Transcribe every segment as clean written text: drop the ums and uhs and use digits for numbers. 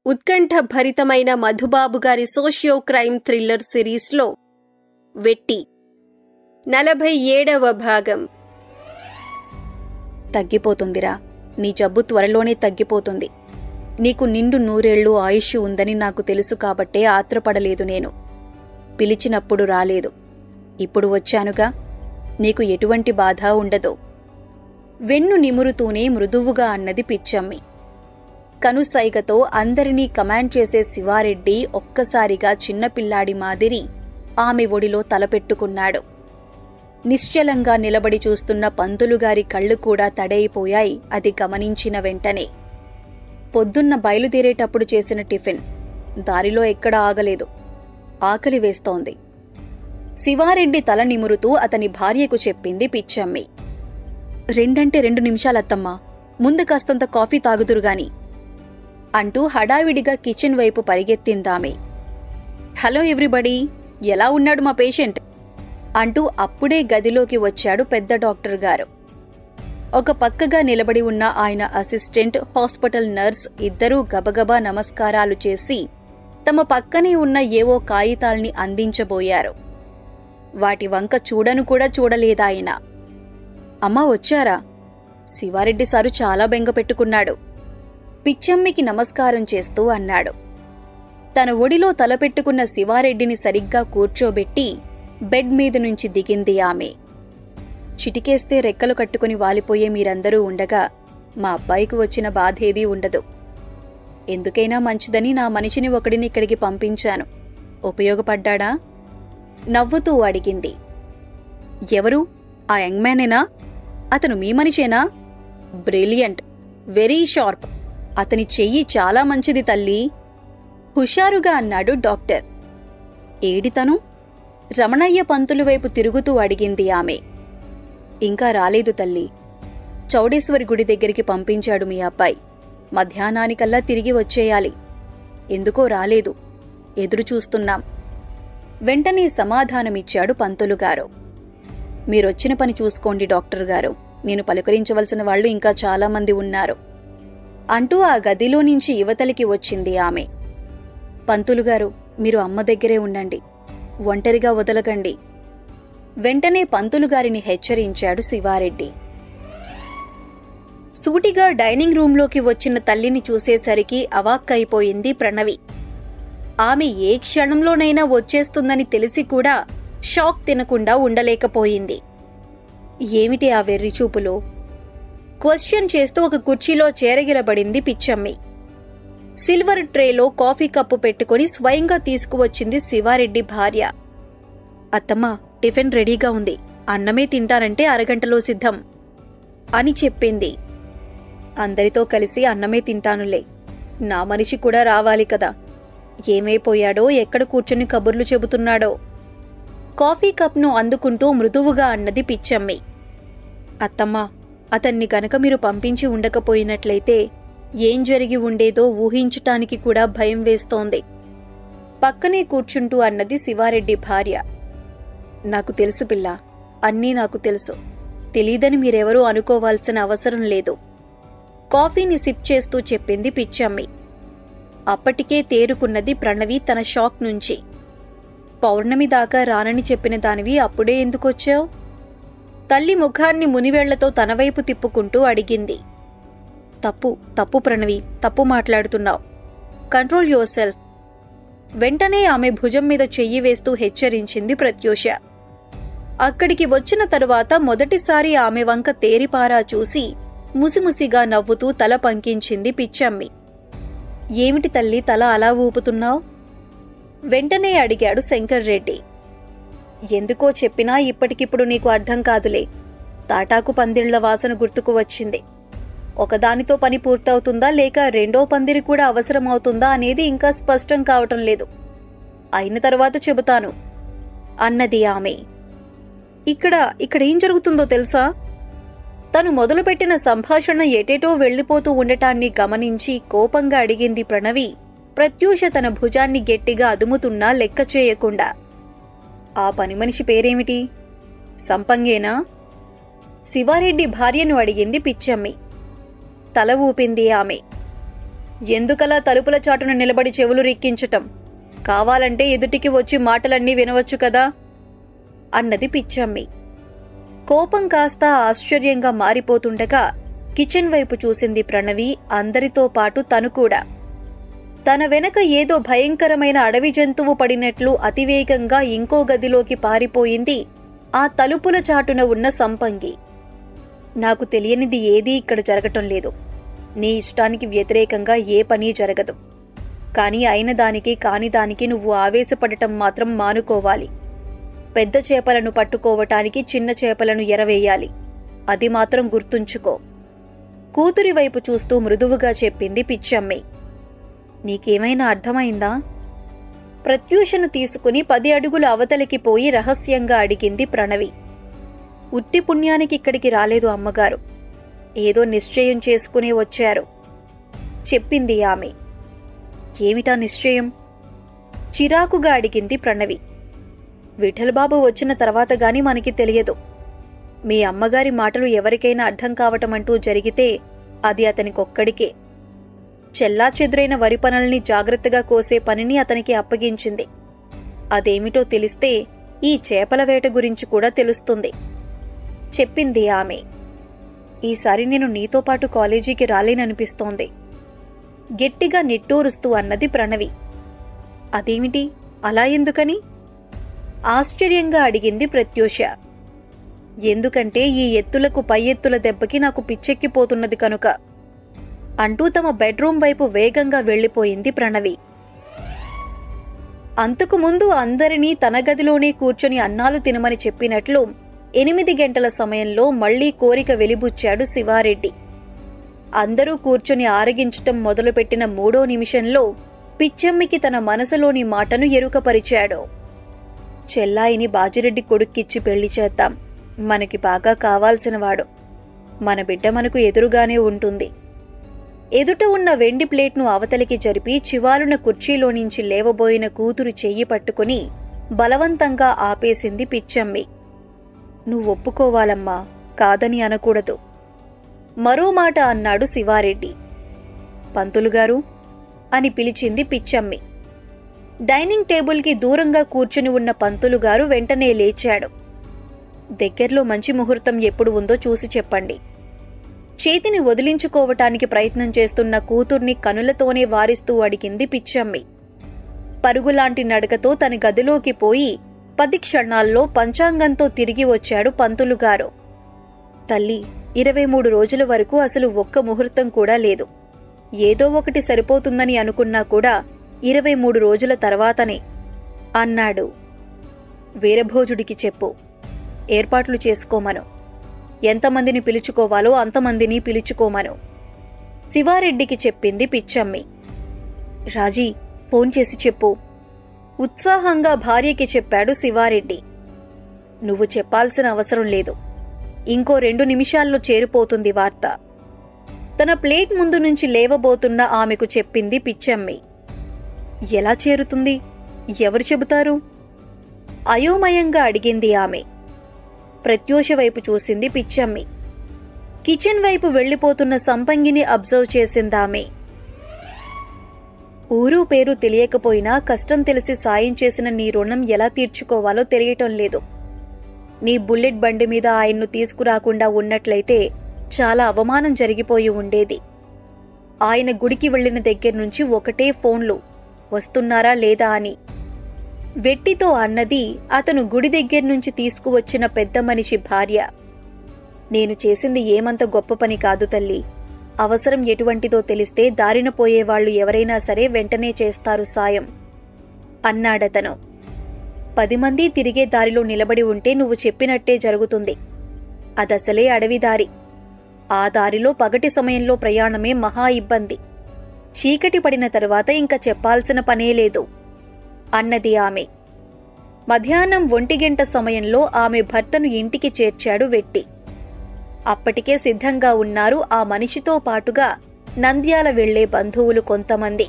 ఉత్కంఠ భరితమైన మధుబాబు గారి socio crime thriller సిరీస్లో వెట్టి 47వ భాగం. తగ్గిపోతుందిరా, నీ జబ్బు త్వరలోనే తగ్గిపోతుంది. నీకు నిండు 100 ఏళ్ళు ఆయుష్ ఉందని నాకు తెలుసు కాబట్టే ఆత్రపడలేదు. నేను పిలిచినప్పుడు రాలేదు, ఇప్పుడు వచ్చానుగా. నీకు ఎటువంటి బాధ ఉండదు. వెన్ను నిమురుతూనే మృదువుగా అన్నది పిచ్చమ్మి. కనుసైగతో అందరినీ కమాండ్ చేసే శివారెడ్డి ఒక్కసారిగా చిన్నపిల్లాడి మాదిరి ఆమె ఒడిలో తలపెట్టుకున్నాడు. నిశ్చలంగా నిలబడి చూస్తున్న పంతులుగారి కళ్ళు కూడా తడైపోయాయి అది గమనించిన వెంటనే. పొద్దున్న బయలుదేరేటప్పుడు చేసిన టిఫిన్ దారిలో ఎక్కడా ఆగలేదు. ఆకలి వేస్తోంది. శివారెడ్డి తల నిమురుతూ అతని భార్యకు చెప్పింది పిచ్చమ్మి. 2 నిమిషాలత్తమ్మా, ముందు కాస్తంత కాఫీ తాగుదురుగాని అంటూ హడావిడిగా కిచెన్ వైపు పరిగెత్తిందామె. హలో ఎవ్రీబడీ, ఎలా ఉన్నాడు మా పేషెంట్ అంటూ అప్పుడే గదిలోకి వచ్చాడు పెద్ద డాక్టర్ గారు. ఒక పక్కగా నిలబడి ఉన్న ఆయన అసిస్టెంట్, హాస్పిటల్ నర్స్ ఇద్దరూ గబగబా నమస్కారాలు చేసి తమ పక్కనే ఉన్న ఏవో కాగితాల్ని అందించబోయారు. వాటి వంక చూడను కూడా చూడలేదాయన. అమ్మా వచ్చారా? శివారెడ్డి సారు చాలా బెంగ పెట్టుకున్నాడు. పిచ్చమ్మికి నమస్కారం చేస్తూ అన్నాడు. తన ఒడిలో తలపెట్టుకున్న శివారెడ్డిని సరిగ్గా కూర్చోబెట్టి బెడ్ మీద నుంచి దిగింది ఆమె. చిటికేస్తే రెక్కలు కట్టుకుని వాలిపోయే మీరందరూ ఉండగా మా అబ్బాయికి వచ్చిన బాధేదీ ఉండదు. ఎందుకైనా మంచిదని నా మనిషిని ఒకడిని ఇక్కడికి పంపించాను. ఉపయోగపడ్డాడా? నవ్వుతూ అడిగింది. ఎవరు? ఆ యంగ్ మ్యానేనా? అతను మీ మనిషేనా? Brilliant, very sharp. అతని చెయ్యి చాలా మంచిది తల్లి, హుషారుగా అన్నాడు డాక్టర్. ఏడితను? రమణయ్య పంతులు వైపు తిరుగుతూ అడిగింది ఆమె. ఇంకా రాలేదు తల్లి. చౌడేశ్వరి గుడి దగ్గరికి పంపించాడు మీ అబ్బాయి. మధ్యాహ్నానికల్లా తిరిగి వచ్చేయాలి. ఎందుకో రాలేదు, ఎదురు చూస్తున్నాం. వెంటనే సమాధానమిచ్చాడు పంతులుగారు. మీరొచ్చిన పని చూసుకోండి డాక్టర్ గారు, నేను పలకరించవలసిన వాళ్ళు ఇంకా చాలామంది ఉన్నారు అంటూ ఆ గదిలో నుంచి యువతలికి వచ్చింది ఆమె. పంతులుగారు, మీరు అమ్మ దగ్గరే ఉండండి, ఒంటరిగా వదలకండి. వెంటనే పంతులుగారిని హెచ్చరించాడు శివారెడ్డి. సూటిగా డైనింగ్ రూంలోకి వచ్చిన తల్లిని చూసేసరికి అవాక్కైపోయింది ప్రణవి. ఆమె ఏ క్షణంలోనైనా వచ్చేస్తుందని తెలిసి కూడా షాక్ తినకుండా ఉండలేకపోయింది. ఏమిటి ఆ వెర్రి చూపులో? క్వశ్చన్ చేస్తూ ఒక కుర్చీలో చేరగిలబడింది పిచ్చమ్మి. సిల్వర్ ట్రేలో కాఫీ కప్పు పెట్టుకుని స్వయంగా తీసుకువచ్చింది శివారెడ్డి భార్య. అత్తమ్మా, టిఫిన్ రెడీగా ఉంది, అన్నమే తింటారంటే అరగంటలో సిద్ధం అని చెప్పింది. అందరితో కలిసి అన్నమే తింటానులే, నా మనిషి కూడా రావాలి కదా. ఏమైపోయాడో, ఎక్కడ కూర్చుని కబుర్లు చెబుతున్నాడో. కాఫీ కప్ను అందుకుంటూ మృదువుగా అన్నది పిచ్చమ్మి. అత్తమ్మా, అతన్ని గనక మీరు పంపించి ఉండకపోయినట్లయితే ఏం జరిగి ఉండేదో ఊహించటానికి కూడా భయం వేస్తోంది. పక్కనే కూర్చుంటూ అన్నది శివారెడ్డి భార్య. నాకు తెలుసు పిల్ల, అన్నీ నాకు తెలుసు. తెలీదని మీరెవరూ అనుకోవాల్సిన అవసరం లేదు. కాఫీని సిప్ చేస్తూ చెప్పింది పిచ్చమ్మి. అప్పటికే తేరుకున్నది ప్రణవి తన షాక్ నుంచి. పౌర్ణమి దాకా రానని చెప్పిన దానివి అప్పుడే ఎందుకొచ్చావు? తల్లి ముఖాన్ని మునివేళ్లతో తనవైపు తిప్పుకుంటూ అడిగింది. తప్పు ప్రణవి, తప్పు మాట్లాడుతున్నావు. Control your self. వెంటనే ఆమె భుజం మీద చెయ్యి వేస్తూ హెచ్చరించింది ప్రత్యూష. అక్కడికి వచ్చిన తరువాత మొదటిసారి ఆమె వంక తేరిపారా చూసి ముసిముసిగా నవ్వుతూ తల పంకించింది పిచ్చమ్మి. ఏమిటి తల్లి తల అలా ఊపుతున్నావు? వెంటనే అడిగాడు శంకర్రెడ్డి. ఎందుకో చెప్పినా ఇప్పటికిప్పుడు నీకు అర్థం కాదులే. తాటాకు పందిళ్ల వాసన గుర్తుకు వచ్చింది. ఒకదానితో పని పూర్తవుతుందా లేక రెండో పందిరి కూడా అవసరమవుతుందా అనేది ఇంకా స్పష్టం కావటం లేదు. అయిన తర్వాత చెబుతాను అన్నది ఆమె. ఇక్కడేం జరుగుతుందో తెలుసా? తను మొదలుపెట్టిన సంభాషణ ఎటేటో వెళ్లిపోతూ ఉండటాన్ని గమనించి కోపంగా అడిగింది ప్రణవి, ప్రత్యూష తన భుజాన్ని గట్టిగా అదుముతున్నా లెక్క చేయకుండా. ఆ పని మనిషి పేరేమిటి? సంపంగేనా? శివారెడ్డి భార్యను అడిగింది పిచ్చమ్మి. తల ఊపింది ఆమె. ఎందుకలా తలుపుల చాటున నిలబడి చెవులు రిక్కించటం? కావాలంటే ఎదుటికి వచ్చి మాటలన్నీ వినవచ్చు కదా అన్నది పిచ్చమ్మి. కోపం కాస్త ఆశ్చర్యంగా మారిపోతుండగా కిచెన్ వైపు చూసింది ప్రణవి. అందరితో పాటు తను కూడా. తన వెనక ఏదో భయంకరమైన అడవి జంతువు పడినట్లు అతివేగంగా ఇంకో గదిలోకి పారిపోయింది ఆ తలుపుల చాటున ఉన్న సంపంగి. నాకు తెలియనిది ఏదీ ఇక్కడ జరగటం లేదు. నీ ఇష్టానికి వ్యతిరేకంగా ఏ పని జరగదు. కాని అయిన దానికి కాని దానికి నువ్వు ఆవేశపడటం మాత్రం మానుకోవాలి. పెద్ద చేపలను పట్టుకోవటానికి చిన్న చేపలను ఎరవేయాలి. అది మాత్రం గుర్తుంచుకో. కూతురి వైపు చూస్తూ మృదువుగా చెప్పింది పిచ్చమ్మి. నీకేమైనా అర్థమైందా? ప్రత్యూషను తీసుకుని 10 అడుగులు అవతలికి పోయి రహస్యంగా అడిగింది ప్రణవి. ఉట్టి పుణ్యానికి ఇక్కడికి రాలేదు అమ్మగారు. ఏదో నిశ్చయం చేసుకునే వచ్చారు చెప్పింది ఆమె. ఏమిటా నిశ్చయం? చిరాకుగా అడిగింది ప్రణవి. విఠలబాబు వచ్చిన తర్వాత గాని మనకి తెలియదు. మీ అమ్మగారి మాటలు ఎవరికైనా అర్థం కావటమంటూ జరిగితే అది అతనికొక్కడికే. చెల్లాచెదురైన వరి పనుల్ని జాగ్రత్తగా కోసే పనిని అతనికి అప్పగించింది. అదేమిటో తెలిస్తే ఈ చేపల వేట గురించి కూడా తెలుస్తుంది చెప్పింది ఆమె. ఈసారి నేను నీతో పాటు కాలేజీకి రాలేననిపిస్తోంది గట్టిగా నిట్టూరుస్తూ అన్నది ప్రణవి. అదేమిటి, అలా ఎందుకని ఆశ్చర్యంగా అడిగింది ప్రత్యూష. ఎందుకంటే ఈ ఎత్తులకు పై ఎత్తుల దెబ్బకి నాకు పిచ్చెక్కిపోతున్నది కనుక అంటూ తమ బెడ్రూం వైపు వేగంగా వెళ్లిపోయింది ప్రణవి. అంతకుముందు అందరినీ తన గదిలోనే కూర్చొని అన్నాలు తినమని చెప్పినట్లు 8 గంటల సమయంలో మళ్లీ కోరిక వెలిబుచ్చాడు శివారెడ్డి. అందరూ కూర్చొని ఆరగించటం మొదలుపెట్టిన 3వ నిమిషంలో పిచ్చమ్మికి తన మనసులోని మాటను ఎరుకపరిచాడు. చెల్లాయిని బాజిరెడ్డి కొడుక్కిచ్చి పెళ్లి చేద్దాం. మనకి బాగా కావాల్సినవాడు. మన బిడ్డ మనకు ఎదురుగానే ఉంటుంది. ఎదుట ఉన్న వెండి ప్లేట్ను అవతలికి జరిపి చివాలున కుర్చీలోనించి లేవబోయిన కూతురు చెయ్యి పట్టుకుని బలవంతంగా ఆపేసింది పిచ్చమ్మి. నువ్వొప్పుకోవాలమ్మా, కాదని అనకూడదు మరో మాట అన్నాడు శివారెడ్డి. పంతులుగారు అని పిలిచింది పిచ్చమ్మి. డైనింగ్ టేబుల్కి దూరంగా కూర్చుని ఉన్న పంతులుగారు వెంటనే లేచాడు. దగ్గర్లో మంచి ముహూర్తం ఎప్పుడు ఉందో చూసి చెప్పండి. చేతిని వదిలించుకోవటానికి ప్రయత్నం చేస్తున్న కూతుర్ని కనులతోనే వారిస్తూ అడిగింది పిచ్చమ్మి. పరుగులాంటి నడకతో తన గదిలోకి పోయి 10 క్షణాల్లో పంచాంగంతో తిరిగి వచ్చాడు పంతులుగారు. తల్లి, 23 రోజుల వరకు అసలు ఒక్క ముహూర్తం కూడా లేదు. ఏదో ఒకటి సరిపోతుందని అనుకున్నా కూడా 23 రోజుల తర్వాతనే అన్నాడు. వీరభోజుడికి చెప్పు, ఏర్పాట్లు చేసుకోమను. ఎంతమందిని పిలుచుకోవాలో అంతమందిని పిలుచుకోమను శివారెడ్డికి చెప్పింది పిచ్చమ్మి. రాజీ, ఫోన్ చేసి చెప్పు ఉత్సాహంగా భార్యకి చెప్పాడు శివారెడ్డి. నువ్వు చెప్పాల్సిన అవసరం లేదు. ఇంకో 2 నిమిషాల్లో చేరిపోతుంది వార్త తన ప్లేట్ ముందు నుంచి లేవబోతున్న ఆమెకు చెప్పింది పిచ్చమ్మి. ఎలా చేరుతుంది? ఎవరు చెబుతారు? అయోమయంగా అడిగింది ఆమె. ప్రత్యూష వైపు చూసింది పిచ్చమ్మి. కిచెన్ వైపు వెళ్లిపోతున్న సంపంగిని అబ్జర్వ్ చేసిందామె. ఊరు పేరు తెలియకపోయినా కష్టం తెలిసి సాయం చేసిన నీ రుణం ఎలా తీర్చుకోవాలో తెలియటం లేదు. నీ బుల్లెట్ బండి మీద ఆయన్ను తీసుకురాకుండా ఉన్నట్లయితే చాలా అవమానం జరిగిపోయి ఉండేది. ఆయన గుడికి వెళ్లిన దగ్గర్నుంచి ఒకటే ఫోన్లు, వస్తున్నారా లేదా అని. వెట్టితో అన్నది అతను గుడి దగ్గర్నుంచి తీసుకువచ్చిన పెద్ద మనిషి భార్య. నేను చేసింది ఏమంత గొప్ప పని కాదు తల్లి. అవసరం ఎటువంటిదో తెలిస్తే దారిన పోయేవాళ్లు ఎవరైనా సరే వెంటనే చేస్తారు సాయం అన్నాడతను. 10 మంది తిరిగే దారిలో నిలబడి ఉంటే నువ్వు చెప్పినట్టే జరుగుతుంది. అదసలే అడవిదారి. ఆ దారిలో పగటి సమయంలో ప్రయాణమే మహా ఇబ్బంది. చీకటి పడిన తరువాత ఇంకా చెప్పాల్సిన పనే లేదు అన్నది ఆమె. మధ్యాహ్నం 1 గంట సమయంలో ఆమె భర్తను ఇంటికి చేర్చాడు వెట్టి. అప్పటికే సిద్ధంగా ఉన్నారు ఆ మనిషితో పాటుగా నంద్యాల వెళ్లే బంధువులు కొంతమంది.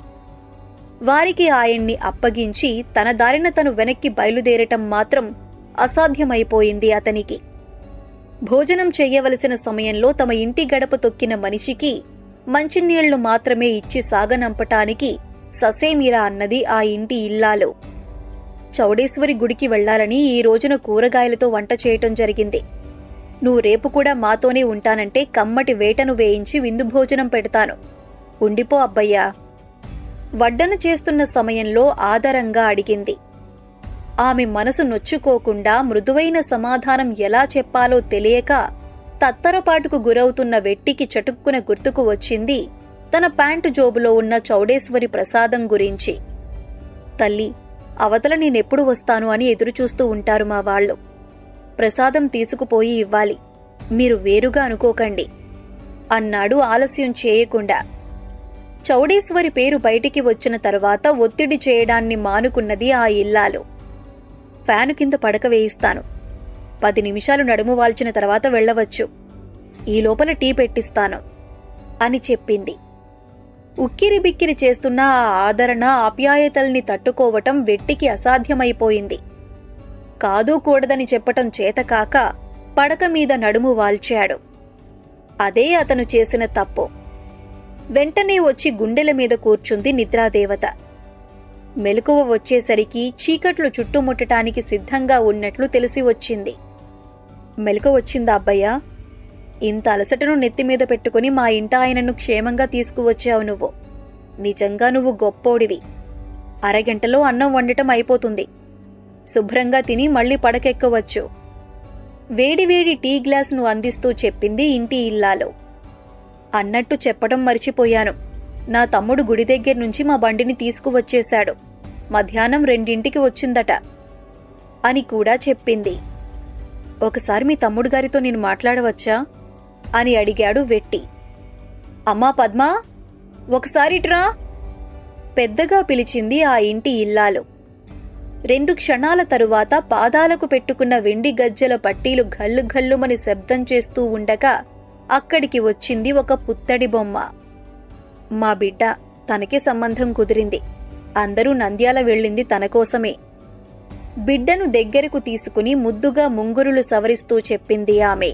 వారికి ఆయన్ని అప్పగించి తన దారిన తను వెనక్కి బయలుదేరటం మాత్రం అసాధ్యమైపోయింది అతనికి. భోజనం చెయ్యవలసిన సమయంలో తమ ఇంటి గడప తొక్కిన మనిషికి మంచినీళ్లు మాత్రమే ఇచ్చి సాగనంపటానికి ససేమిరా అన్నది ఆ ఇంటి ఇల్లాలు. చౌడేశ్వరి గుడికి వెళ్లాలని ఈ రోజున కూరగాయలతో వంట చేయటం జరిగింది. నువ్వు రేపు కూడా మాతోనే ఉంటానంటే కమ్మటి వేటను వేయించి విందు భోజనం పెడతాను. ఉండిపో అబ్బయ్యా. వడ్డన చేస్తున్న సమయంలో ఆదరంగా అడిగింది. ఆమె మనసు నొచ్చుకోకుండా మృదువైన సమాధానం ఎలా చెప్పాలో తెలియక తత్తరపాటుకు గురవుతున్న వెట్టికి చటుక్కున గుర్తుకు వచ్చింది తన ప్యాంటు జోబులో ఉన్న చౌడేశ్వరి ప్రసాదం గురించి. తల్లి, అవతల నేనెప్పుడు వస్తాను అని ఎదురుచూస్తూ ఉంటారు మా వాళ్ళు. ప్రసాదం తీసుకుపోయి ఇవ్వాలి, మీరు వేరుగా అనుకోకండి అన్నాడు ఆలస్యం చేయకుండా. చౌడేశ్వరి పేరు బయటికి వచ్చిన తరువాత ఒత్తిడి చేయడాన్ని మానుకున్నది ఆ ఇల్లాలు. ఫ్యాను కింద పడక వేయిస్తాను. 10 నిమిషాలు నడుము వాల్చిన తర్వాత వెళ్లవచ్చు. ఈ లోపల టీ పెట్టిస్తాను అని చెప్పింది. ఉక్కిరిబిక్కిరి చేస్తున్న ఆ ఆదరణ ఆప్యాయతల్ని తట్టుకోవటం వెట్టికి అసాధ్యమైపోయింది. కాదూ కూడదని చెప్పటం చేతకాక పడక మీద నడుము వాల్చాడు. అదే అతను చేసిన తప్పు. వెంటనే వచ్చి గుండెల మీద కూర్చుంది నిద్రాదేవత. మెలకువ వచ్చేసరికి చీకట్లు చుట్టుముట్టటానికి సిద్ధంగా ఉన్నట్లు తెలిసి వచ్చింది. మెలకువ వచ్చిందా అబ్బయ్యా? ఇంత అలసటను నెత్తిమీద పెట్టుకుని మా ఇంటాయనను క్షేమంగా తీసుకువచ్చావు నువ్వు. నిజంగా నువ్వు గొప్పోడివి. అరగంటలో అన్నం వండటం అయిపోతుంది. శుభ్రంగా తిని మళ్లీ పడకెక్కవచ్చు. వేడివేడి టీ గ్లాసును అందిస్తూ చెప్పింది ఇంటి ఇల్లాలు. అన్నట్టు చెప్పడం మర్చిపోయాను. నా తమ్ముడు గుడి దగ్గర్నుంచి మా బండిని తీసుకువచ్చేశాడు. మధ్యాహ్నం 2ంటికి వచ్చిందట అని కూడా చెప్పింది. ఒకసారి మీ తమ్ముడు గారితో నేను మాట్లాడవచ్చా అని అడిగాడు వెట్టి. అమ్మా పద్మా, ఒకసారిట్రా పెద్దగా పిలిచింది ఆ ఇంటి ఇల్లాలు. 2 క్షణాల తరువాత పాదాలకు పెట్టుకున్న వెండి గజ్జెల పట్టీలు ఘల్లు ఘల్లుమని శబ్దం చేస్తూ ఉండగా అక్కడికి వచ్చింది ఒక పుత్తడి బొమ్మ. మా బిడ్డ, తనకే సంబంధం కుదిరింది. అందరూ నంద్యాల వెళ్ళింది తనకోసమే. బిడ్డను దగ్గరకు తీసుకుని ముద్దుగా ముంగురులు సవరిస్తూ చెప్పింది ఆమె.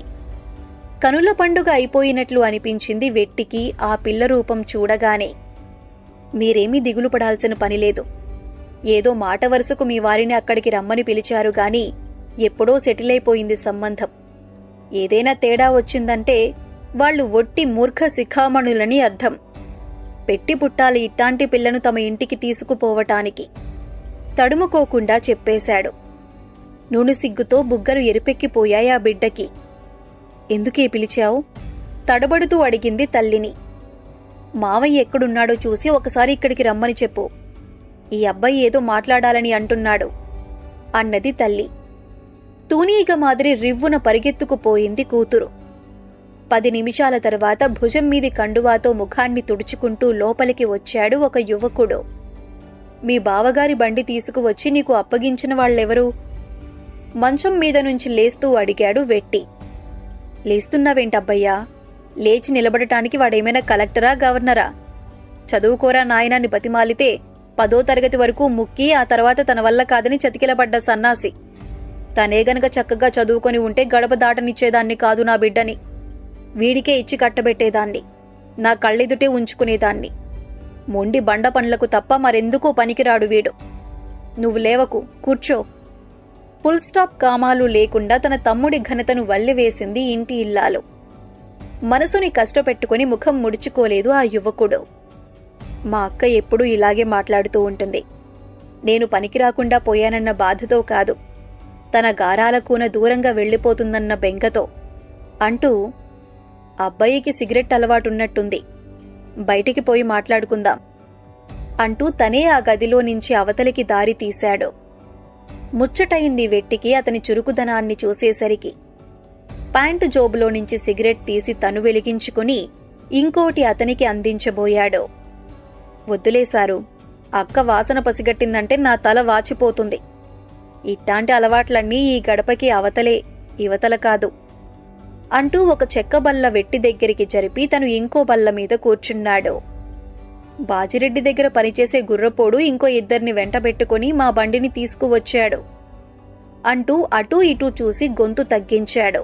కనుల పండుగ అయిపోయినట్లు అనిపించింది వెట్టికి ఆ పిల్ల రూపం చూడగానే. మీరేమీ దిగులు పడాల్సిన పనిలేదు. ఏదో మాట వరుసకు మీ వారిని అక్కడికి రమ్మని పిలిచారు గాని ఎప్పుడో సెటిలైపోయింది సంబంధం. ఏదైనా తేడా వచ్చిందంటే వాళ్లు ఒట్టి మూర్ఖ శిఖామణులని అర్థం. పెట్టి పుట్టాలి ఇట్టాంటి పిల్లను తమ ఇంటికి తీసుకుపోవటానికి. తడుముకోకుండా చెప్పేశాడు. నూనె సిగ్గుతో బుగ్గలు ఎరిపెక్కిపోయాయి ఆ బిడ్డకి. ఎందుకే పిలిచావు? తడబడుతూ అడిగింది తల్లిని. మావయ్య ఎక్కడున్నాడో చూసి ఒకసారి ఇక్కడికి రమ్మని చెప్పు. ఈ అబ్బాయి ఏదో మాట్లాడాలని అంటున్నాడు అన్నది తల్లి. తూనీగ మాదిరి రివ్వున పరిగెత్తుకుపోయింది కూతురు. 10 నిమిషాల తర్వాత భుజం మీది కండువాతో ముఖాన్ని తుడుచుకుంటూ లోపలికి వచ్చాడు ఒక యువకుడు. మీ బావగారి బండి తీసుకువచ్చి నీకు అప్పగించిన వాళ్ళెవరు? మంచం మీద నుంచి లేస్తూ అడిగాడు వెట్టి. లేస్తున్నావేంటబ్బయ్యా? లేచి నిలబడటానికి వాడేమైనా కలెక్టరా, గవర్నరా? చదువుకోరా నాయనాన్ని బతిమాలితే 10వ తరగతి వరకు ముక్కి ఆ తర్వాత తన వల్ల కాదని చతికిలబడ్డ సన్నాసి. తనే గనక చక్కగా చదువుకొని ఉంటే గడప దాటనిచ్చేదాన్ని కాదు నా బిడ్డని. వీడికే ఇచ్చి కట్టబెట్టేదాన్ని. నా కళ్ళెదుటే ఉంచుకునేదాన్ని. మొండి బండ పనులకు తప్ప మరెందుకూ పనికిరాడు వీడు. నువ్వు లేవకు, కూర్చో. ఫుల్ స్టాప్ కామాలు లేకుండా తన తమ్ముడి ఘనతను వల్లివేసింది ఇంటి ఇల్లాలు. మనసుని కష్టపెట్టుకుని ముఖం ముడుచుకోలేదు ఆ యువకుడు. మా అక్క ఎప్పుడూ ఇలాగే మాట్లాడుతూ ఉంటుంది. నేను పనికిరాకుండా పోయానన్న బాధతో కాదు, తన గారాల కూన దూరంగా వెళ్ళిపోతుందన్న బెంగతో అంటూ, అబ్బాయికి సిగరెట్ అలవాటున్నట్టుంది, బయటికి పోయి మాట్లాడుకుందాం అంటూ తనే ఆ గదిలో నుంచి అవతలికి దారి తీశాడు. ముచ్చటయింది వెట్టికి అతని చురుకుదనాన్ని చూసేసరికి. ప్యాంటు జోబులో నుంచి సిగరెట్ తీసి తను వెలిగించుకుని ఇంకోటి అతనికి అందించబోయాడు. వద్దులేశారు, అక్క వాసన పసిగట్టిందంటే నా తల వాచిపోతుంది. ఇట్టాంటి అలవాట్లన్నీ ఈ గడపకి అవతలే, ఇవతల కాదు అంటూ ఒక చెక్క బల్ల వెట్టి దగ్గరికి జరిపి తను ఇంకో బల్ల మీద కూర్చున్నాడు. బాజిరెడ్డి దగ్గర పనిచేసే గుర్రపోడు ఇంకో 2 వెంటబెట్టుకుని మా బండిని తీసుకువచ్చాడు అంటూ అటూ ఇటూ చూసి గొంతు తగ్గించాడు.